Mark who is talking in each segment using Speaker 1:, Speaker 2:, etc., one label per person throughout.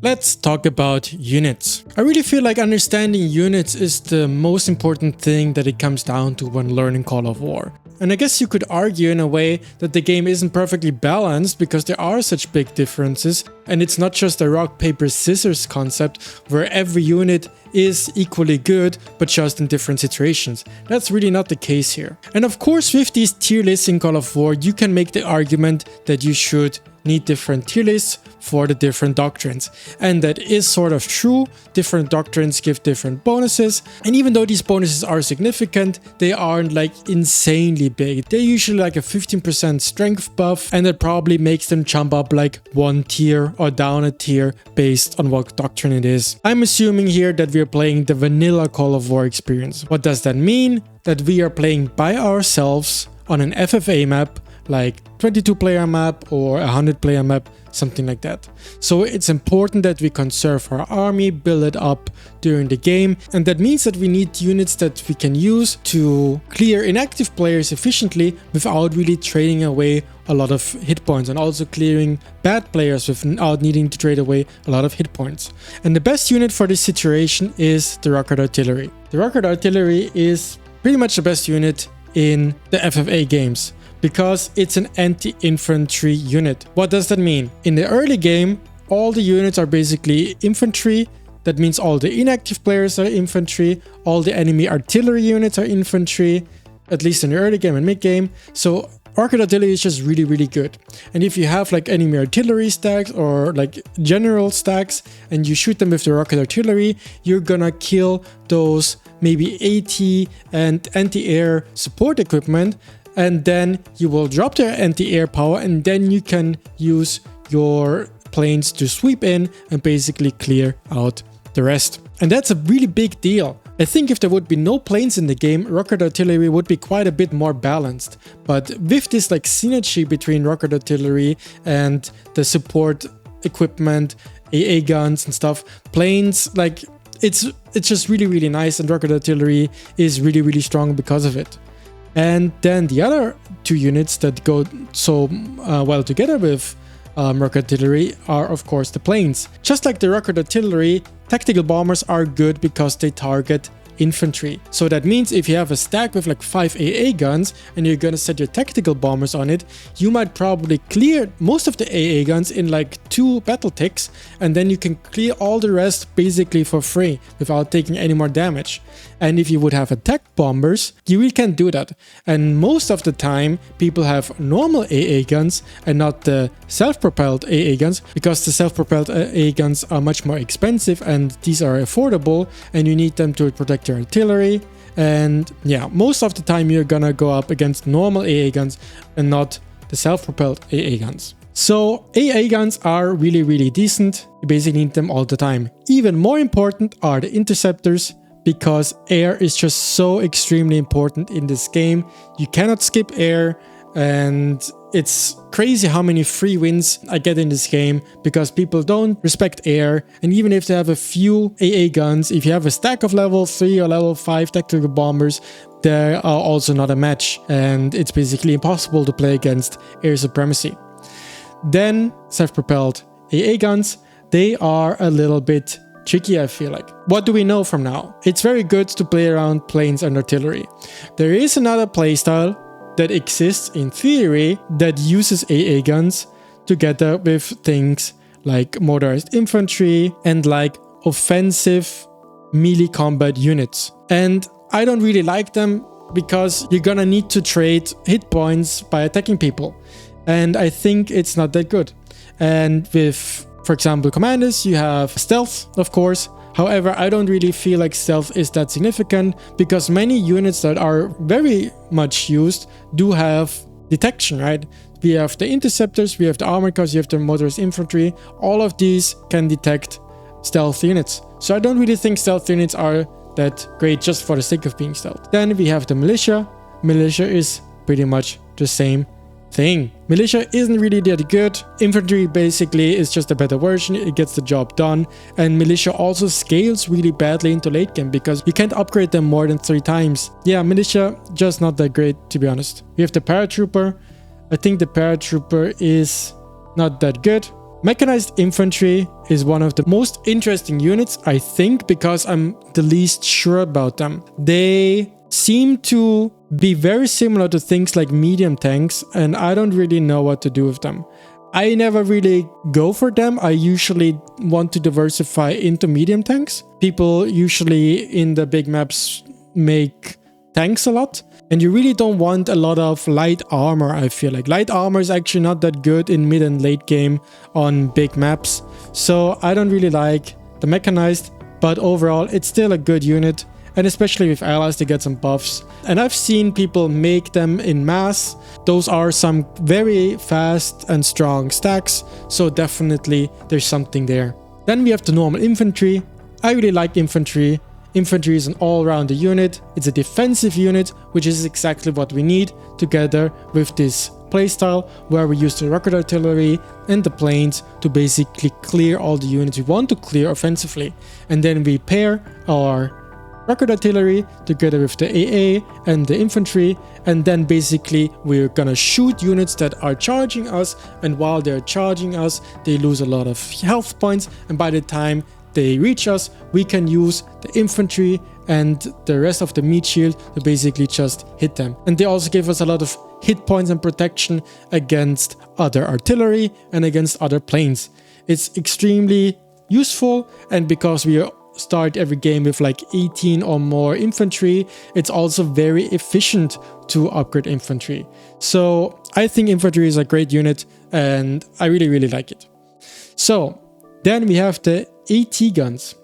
Speaker 1: Let's talk about units. I really feel like understanding units is the most important thing that it comes down to when learning Call of War. And I guess you could argue in a way that the game isn't perfectly balanced because there are such big differences, and it's not just a rock, paper, scissors concept where every unit is equally good but just in different situations. That's really not the case here. And of course, with these tier lists in Call of War, you can make the argument that you should need different tier lists for the different doctrines. And that is sort of true. Different doctrines give different bonuses. And even though these bonuses are significant, they aren't like insanely big. They're usually like a 15% strength buff, and that probably makes them jump up like one tier or down a tier based on what doctrine it is. I'm assuming here that we are playing the vanilla Call of War experience. What does that mean? That we are playing by ourselves on an FFA map, like 22 player map or 100 player map, something like that. So it's important that we conserve our army, build it up during the game, and that means that we need units that we can use to clear inactive players efficiently without really trading away a lot of hit points, and also clearing bad players without needing to trade away a lot of hit points. And the best unit for this situation is the rocket artillery. The rocket artillery is pretty much the best unit in the FFA games, because it's an anti-infantry unit. What does that mean? In the early game, all the units are basically infantry. That means all the inactive players are infantry, all the enemy artillery units are infantry, at least in the early game and mid game. So rocket artillery is just really, really good. And if you have like enemy artillery stacks or like general stacks and you shoot them with the rocket artillery, you're gonna kill those maybe AT and anti-air support equipment, and then you will drop their anti-air power, and then you can use your planes to sweep in and basically clear out the rest. And that's a really big deal. I think if there would be no planes in the game, rocket artillery would be quite a bit more balanced. But with this like synergy between rocket artillery and the support equipment, AA guns and stuff, planes, like it's just really, really nice, and rocket artillery is really, really strong because of it. And then the other two units that go so well together with rocket artillery are of course the planes. Just like the rocket artillery, tactical bombers are good because they target infantry. So that means if you have a stack with like 5 AA guns and you're gonna set your tactical bombers on it, you might probably clear most of the AA guns in like 2 battle ticks, and then you can clear all the rest basically for free without taking any more damage. And if you would have attack bombers, you really can't do that. And most of the time, people have normal AA guns and not the self-propelled AA guns, because the self-propelled AA guns are much more expensive and these are affordable, and you need them to protect your artillery. And yeah, most of the time you're gonna go up against normal AA guns and not the self-propelled AA guns. So AA guns are really, really decent. You basically need them all the time. Even more important are the interceptors, because air is just so extremely important in this game. You cannot skip air, and it's crazy how many free wins I get in this game because people don't respect air. And even if they have a few AA guns, if you have a stack of level 3 or level 5 tactical bombers, they are also not a match, and it's basically impossible to play against air supremacy. Then self-propelled AA guns, they are a little bit tricky, I feel like. What do we know from now? It's very good to play around planes and artillery. There is another playstyle that exists in theory that uses AA guns together with things like motorized infantry and like offensive melee combat units. And I don't really like them because you're gonna need to trade hit points by attacking people. And I think it's not that good. And with, for example, commanders, you have stealth, of course. However, I don't really feel like stealth is that significant because many units that are very much used do have detection, right? We have the interceptors, we have the armored cars, you have the motorized infantry. All of these can detect stealth units. So I don't really think stealth units are that great just for the sake of being stealth. Then we have the militia. Militia is pretty much the same thing. Militia isn't really that good. Infantry basically is just a better version. It gets the job done. And militia also scales really badly into late game because you can't upgrade them more than 3 times. Yeah, militia just not that great, to be honest. We have the paratrooper. I think the paratrooper is not that good. Mechanized infantry is one of the most interesting units, I think, because I'm the least sure about them. They seem to be very similar to things like medium tanks, and I don't really know what to do with them. I never really go for them. I usually want to diversify into medium tanks. People usually in the big maps make tanks a lot, and you really don't want a lot of light armor. I feel like light armor is actually not that good in mid and late game on big maps, so I don't really like the mechanized, but overall it's still a good unit, and especially with allies they get some buffs. And I've seen people make them in mass. Those are some very fast and strong stacks, so definitely there's something there. Then we have the normal infantry. I really like infantry. Infantry is an all-rounder unit. It's a defensive unit, which is exactly what we need, together with this playstyle where we use the rocket artillery and the planes to basically clear all the units we want to clear offensively. And then we pair our rocket artillery together with the AA and the infantry, and then basically we're gonna shoot units that are charging us, and while they're charging us they lose a lot of health points, and by the time they reach us we can use the infantry and the rest of the meat shield to basically just hit them. And they also give us a lot of hit points and protection against other artillery and against other planes. It's extremely useful, and because we start every game with like 18 or more infantry, it's also very efficient to upgrade infantry. So I think infantry is a great unit and I really like it. So then we have the AT guns.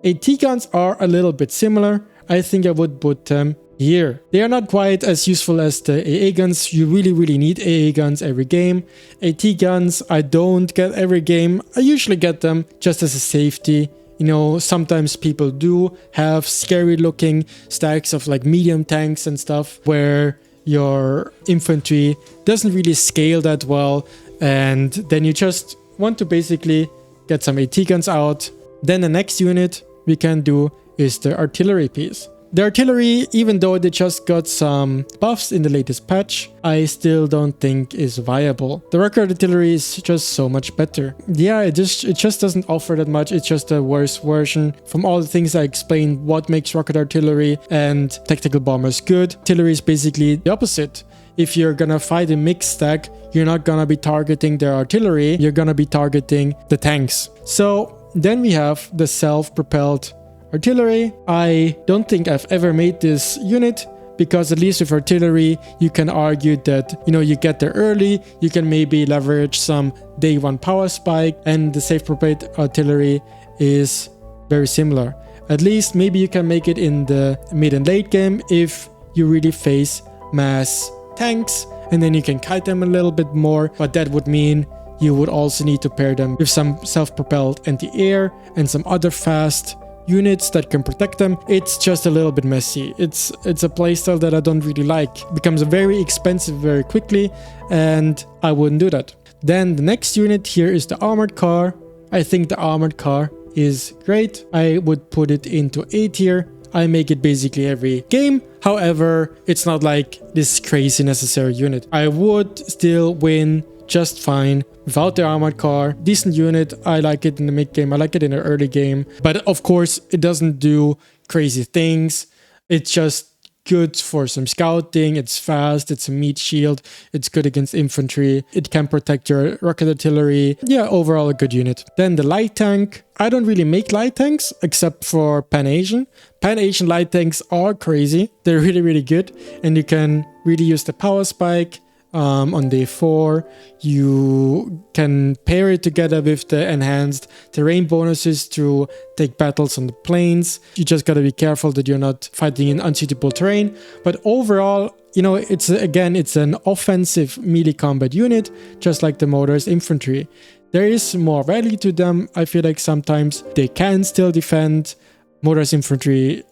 Speaker 1: AT guns are a little bit similar. I think I would put them here. They are not quite as useful as the AA guns. You really need AA guns every game. AT guns I don't get every game. I usually get them just as a safety. You know, sometimes people do have scary looking stacks of like medium tanks and stuff where your infantry doesn't really scale that well, and then you just want to basically get some AT guns out. Then the next unit we can do is the artillery piece. The artillery, even though they just got some buffs in the latest patch, I still don't think is viable. The rocket artillery is just so much better. Yeah, it just doesn't offer that much. It's just a worse version. From all the things I explained, what makes rocket artillery and tactical bombers good, artillery is basically the opposite. If you're gonna fight a mixed stack, you're not gonna be targeting their artillery, you're gonna be targeting the tanks. So then we have the self-propelled artillery. I don't think I've ever made this unit, because at least with artillery you can argue that, you know, you get there early, you can maybe leverage some day one power spike, and the self-propelled artillery is very similar. At least maybe you can make it in the mid and late game if you really face mass tanks, and then you can kite them a little bit more, but that would mean you would also need to pair them with some self-propelled anti-air and some other fast units that can protect them. It's just a little bit messy. It's a playstyle that I don't really like. It becomes very expensive very quickly, and I wouldn't do that. Then the next unit here is the armored car. I think the armored car is great. I would put it into A tier. I make it basically every game. However, it's not like this crazy necessary unit. I would still win just fine without the armored car. Decent unit. I like it in the mid game, I like it in the early game, but of course it doesn't do crazy things. It's just good for some scouting. It's fast, it's a meat shield, it's good against infantry, it can protect your rocket artillery. Yeah, overall a good unit. Then the light tank. I don't really make light tanks except for Pan-Asian. Pan-Asian light tanks are crazy. They're really good, and you can really use the power spike. On day 4, you can pair it together with the enhanced terrain bonuses to take battles on the plains. You just gotta be careful that you're not fighting in unsuitable terrain. But overall, you know, it's an offensive melee combat unit, just like the motorized infantry. There is more value to them. I feel like sometimes they can still defend. Motorized infantry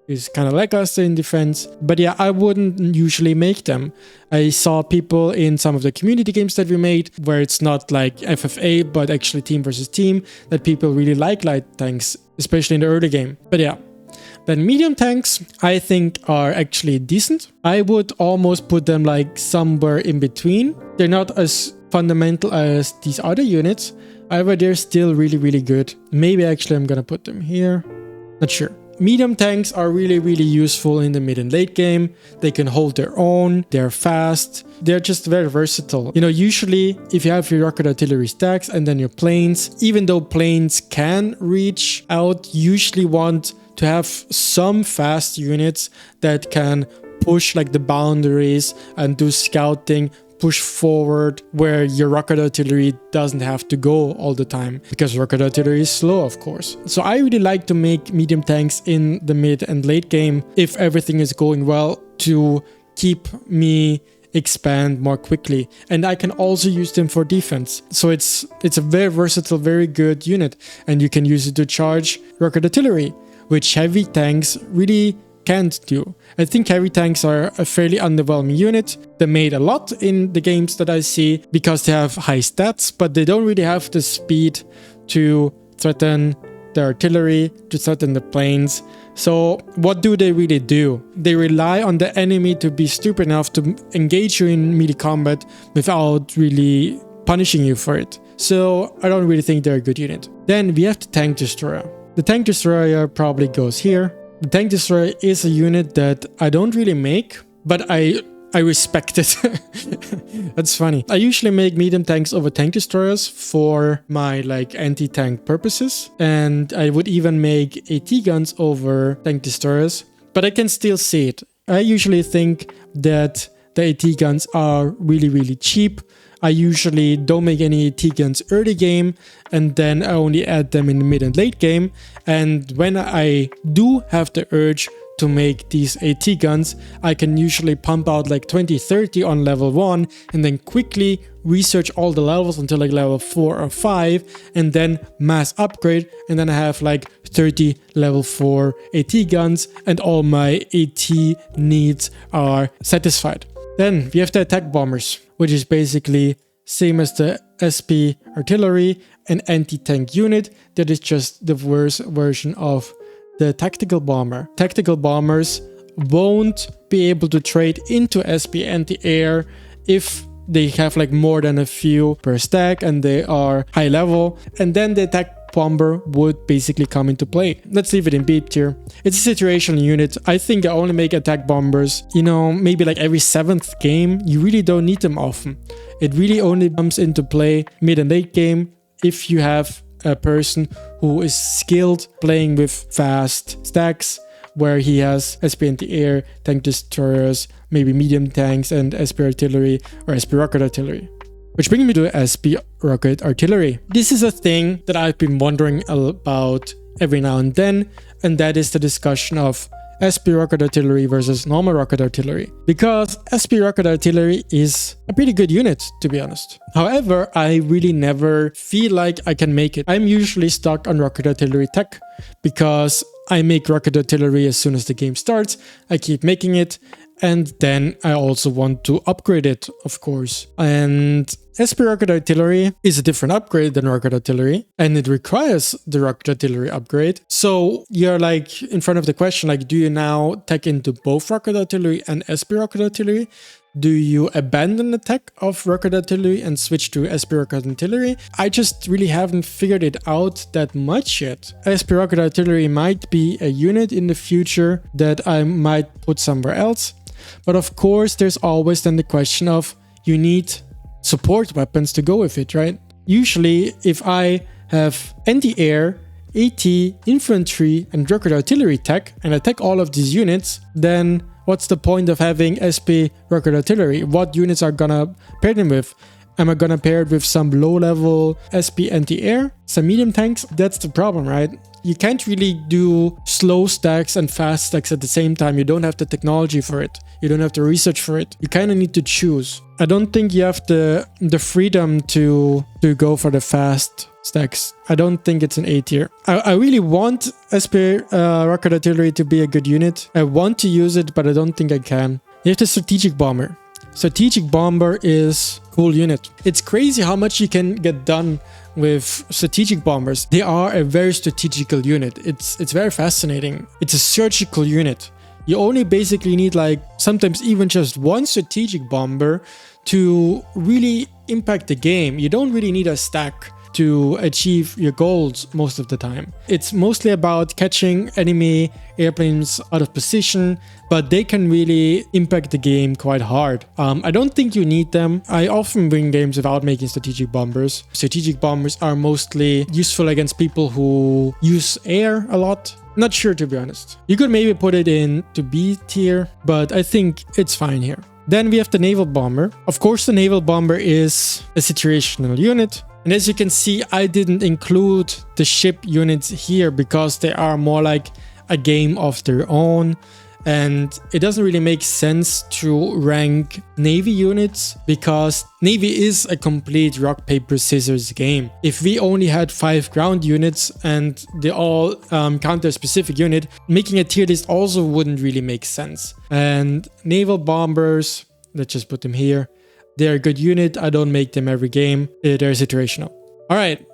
Speaker 1: is kind of lackluster in defense, but yeah, I wouldn't usually make them. I saw people in some of the community games that we made where it's not like FFA but actually team versus team, that people really like light tanks, especially in the early game. But yeah, then medium tanks I think are actually decent. I would almost put them like somewhere in between. They're not as fundamental as these other units, However, they're still really good. Maybe actually I'm gonna put them here. Not sure. Medium tanks are really useful in the mid and late game. They can hold their own, they're fast, they're just very versatile. You know, usually if you have your rocket artillery stacks and then your planes, even though planes can reach out, you usually want to have some fast units that can push like the boundaries and do scouting, push forward where your rocket artillery doesn't have to go all the time, because rocket artillery is slow, of course. So I really like to make medium tanks in the mid and late game if everything is going well, to keep me expand more quickly. And I can also use them for defense. So it's a very versatile, very good unit, and you can use it to charge rocket artillery, which heavy tanks really can't do. I think heavy tanks are a fairly underwhelming unit. They're made a lot in the games that I see because they have high stats, but they don't really have the speed to threaten the artillery, to threaten the planes. So what do they really do? They rely on the enemy to be stupid enough to engage you in melee combat without really punishing you for it. So I don't really think they're a good unit. Then we have the tank destroyer. The tank destroyer probably goes here. The tank destroyer is a unit that I don't really make, but I respect it. That's funny. I usually make medium tanks over tank destroyers for my like anti-tank purposes, and I would even make AT guns over tank destroyers, but I can still see it. I usually think that the AT guns are really cheap. I usually don't make any AT guns early game, and then I only add them in the mid and late game. And when I do have the urge to make these AT guns, I can usually pump out like 20-30 on level 1 and then quickly research all the levels until like level 4 or 5 and then mass upgrade, and then I have like 30 level 4 AT guns and all my AT needs are satisfied. Then we have the attack bombers, which is basically same as the SP artillery, an anti-tank unit that is just the worst version of the tactical bomber. Tactical bombers won't be able to trade into SP anti-air if they have like more than a few per stack and they are high level, and then the attack bomber would basically come into play. Let's leave it in B tier. It's a situational unit. I think I only make attack bombers, you know, maybe like every 7th game. You really don't need them often. It really only comes into play mid and late game if you have a person who is skilled playing with fast stacks, where he has SP anti-air, tank destroyers, maybe medium tanks and SP artillery or SP rocket artillery. Which brings me to SP rocket artillery. This is a thing that I've been wondering about every now and then, and that is the discussion of SP rocket artillery versus normal rocket artillery. Because SP rocket artillery is a pretty good unit, to be honest. However, I really never feel like I can make it. I'm usually stuck on rocket artillery tech because I make rocket artillery as soon as the game starts. I keep making it, and then I also want to upgrade it, of course. And SP rocket artillery is a different upgrade than rocket artillery, and it requires the rocket artillery upgrade. So you're like in front of the question, like, do you now tech into both rocket artillery and SP rocket artillery? Do you abandon the tech of rocket artillery and switch to SP rocket artillery? I just really haven't figured it out that much yet. SP rocket artillery might be a unit in the future that I might put somewhere else. But of course, there's always then the question of you need support weapons to go with it, right? Usually, if I have anti-air, AT, infantry, and rocket artillery tech, and I tech all of these units, then what's the point of having SP rocket artillery? What units are gonna pair them with? Am I gonna pair it with some low-level SP anti-air? Some medium tanks? That's the problem, right? You can't really do slow stacks and fast stacks at the same time. You don't have the technology for it. You don't have the research for it. You kind of need to choose. I don't think you have the freedom to go for the fast stacks. I don't think it's an A tier. I really want SP rocket artillery to be a good unit. I want to use it, but I don't think I can. You have the strategic bomber. Strategic bomber is a cool unit. It's crazy how much you can get done with strategic bombers. They are a very strategical unit. It's very fascinating. It's a surgical unit. You only basically need like sometimes even just one strategic bomber to really impact the game. You don't really need a stack to achieve your goals most of the time. It's mostly about catching enemy airplanes out of position, but they can really impact the game quite hard. I don't think you need them. I often win games without making strategic bombers. Strategic bombers are mostly useful against people who use air a lot. Not sure, to be honest. You could maybe put it in to B tier, but I think it's fine here. Then we have the naval bomber. Of course, the naval bomber is a situational unit. And as you can see, I didn't include the ship units here because they are more like a game of their own. And it doesn't really make sense to rank Navy units because Navy is a complete rock, paper, scissors game. If we only had 5 ground units and they all count their specific unit, making a tier list also wouldn't really make sense. And naval bombers, let's just put them here. They're a good unit. I don't make them every game. They're situational. All right,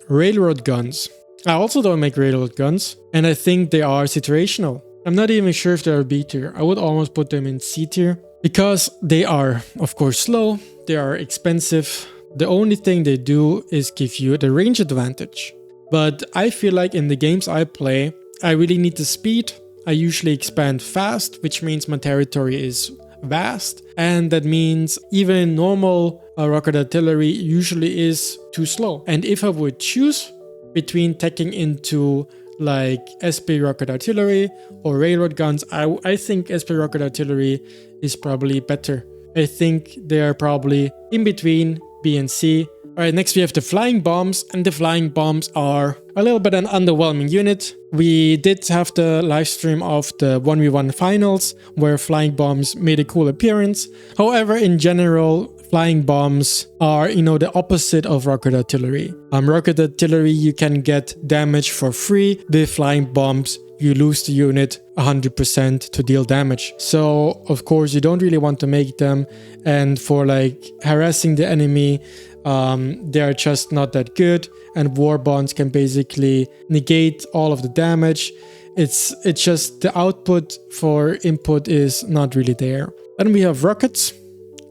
Speaker 1: railroad guns. I also don't make railroad guns, and I think they are situational. I'm not even sure if they're B tier. I would almost put them in C tier because they are, of course, slow. They are expensive. The only thing they do is give you the range advantage. But I feel like in the games I play, I really need the speed. I usually expand fast, which means my territory is vast. And that means even normal rocket artillery usually is too slow. And if I would choose between taking into like SP rocket artillery or railroad guns, I think SP rocket artillery is probably better. I think they are probably in between B and C. Alright, next we have the flying bombs, and the flying bombs are a little bit an underwhelming unit. We did have the live stream of the 1v1 finals where flying bombs made a cool appearance. However, in general, flying bombs are, the opposite of rocket artillery. Rocket artillery, you can get damage for free. With flying bombs, you lose the unit 100% to deal damage. So, of course, you don't really want to make them. And for like harassing the enemy, they're just not that good. And war bonds can basically negate all of the damage. It's just the output for input is not really there. Then we have rockets.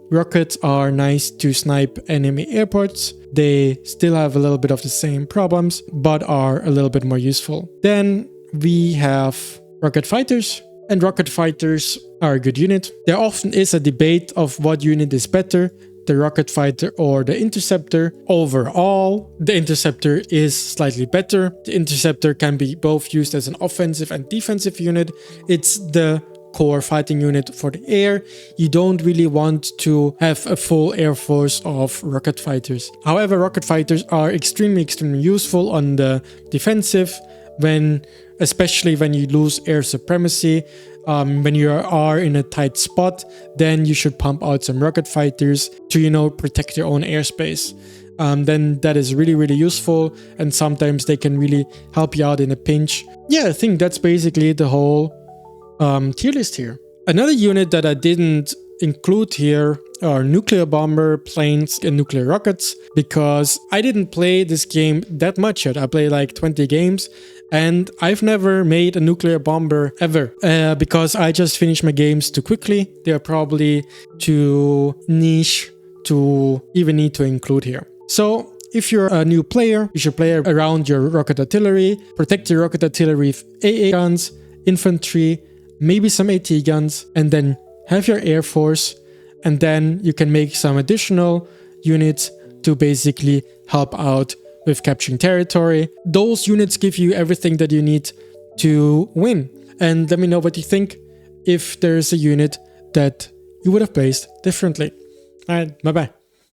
Speaker 1: Rockets are nice to snipe enemy airports. They still have a little bit of the same problems, but are a little bit more useful. Then we have rocket fighters, and rocket fighters are a good unit. There often is a debate of what unit is better, the rocket fighter or the interceptor. Overall, the interceptor is slightly better. The interceptor can be both used as an offensive and defensive unit. It's the core fighting unit for the air. You don't really want to have a full air force of rocket fighters. However, rocket fighters are extremely useful on the defensive, especially when you lose air supremacy. When you are in a tight spot, then you should pump out some rocket fighters to protect your own airspace. Then that is really useful, and sometimes they can really help you out in a pinch. Yeah, I think that's basically the whole tier list here. Another unit that I didn't include here are nuclear bomber planes and nuclear rockets, because I didn't play this game that much yet. I played like 20 games and I've never made a nuclear bomber ever, because I just finished my games too quickly. They're probably too niche to even need to include here. So if you're a new player, you should play around your rocket artillery, protect your rocket artillery with AA guns, infantry, maybe some AT guns, and then have your air force, and then you can make some additional units to basically help out with capturing territory. Those units give you everything that you need to win. And let me know what you think, if there's a unit that you would have placed differently. Alright, bye bye.